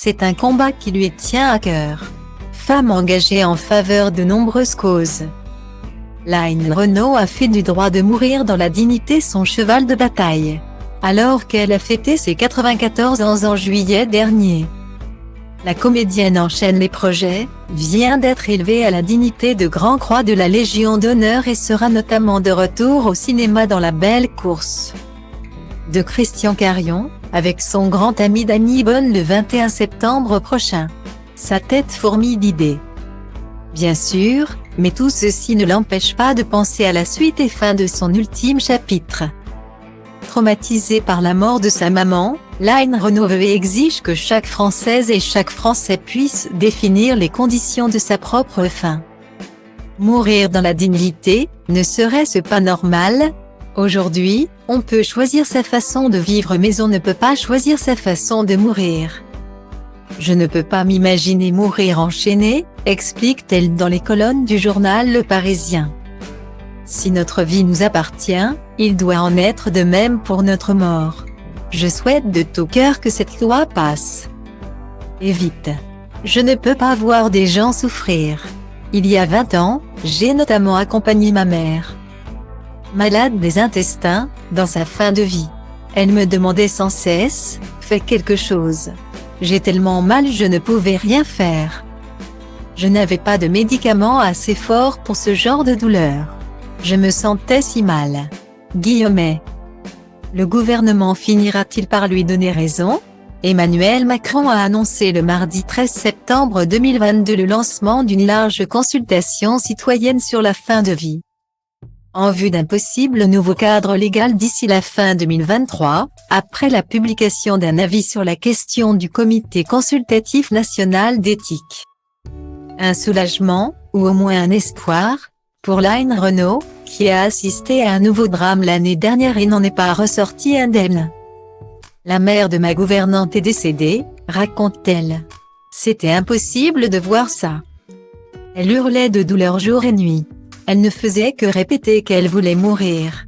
C'est un combat qui lui tient à cœur. Femme engagée en faveur de nombreuses causes. Line Renaud a fait du droit de mourir dans la dignité son cheval de bataille. Alors qu'elle a fêté ses 94 ans en juillet dernier. La comédienne enchaîne les projets, vient d'être élevée à la dignité de Grand Croix de la Légion d'honneur et sera notamment de retour au cinéma dans La Belle Course de Christian Carion, avec son grand ami Danny Boone le 21 septembre prochain. Sa tête fourmille d'idées. Bien sûr, mais tout ceci ne l'empêche pas de penser à la suite et fin de son ultime chapitre. Traumatisée par la mort de sa maman, Line Renaud veut et exige que chaque Française et chaque Français puisse définir les conditions de sa propre fin. Mourir dans la dignité, ne serait-ce pas normal? Aujourd'hui, on peut choisir sa façon de vivre mais on ne peut pas choisir sa façon de mourir. Je ne peux pas m'imaginer mourir enchaînée, explique-t-elle dans les colonnes du journal Le Parisien. Si notre vie nous appartient, il doit en être de même pour notre mort. Je souhaite de tout cœur que cette loi passe. Et vite. Je ne peux pas voir des gens souffrir. Il y a 20 ans, j'ai notamment accompagné ma mère, malade des intestins, dans sa fin de vie. Elle me demandait sans cesse, fais quelque chose. J'ai tellement mal je ne pouvais rien faire. Je n'avais pas de médicaments assez forts pour ce genre de douleur. Je me sentais si mal. Guillemets. Le gouvernement finira-t-il par lui donner raison? Emmanuel Macron a annoncé le mardi 13 septembre 2022 le lancement d'une large consultation citoyenne sur la fin de vie. En vue d'un possible nouveau cadre légal d'ici la fin 2023, après la publication d'un avis sur la question du Comité consultatif national d'éthique. Un soulagement, ou au moins un espoir, pour Line Renaud, qui a assisté à un nouveau drame l'année dernière et n'en est pas ressortie indemne. La mère de ma gouvernante est décédée, raconte-t-elle. C'était impossible de voir ça. Elle hurlait de douleur jour et nuit. Elle ne faisait que répéter qu'elle voulait mourir.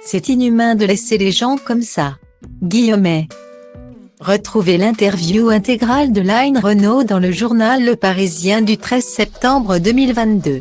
C'est inhumain de laisser les gens comme ça. Guillemets. Retrouvez l'interview intégrale de Line Renaud dans le journal Le Parisien du 13 septembre 2022.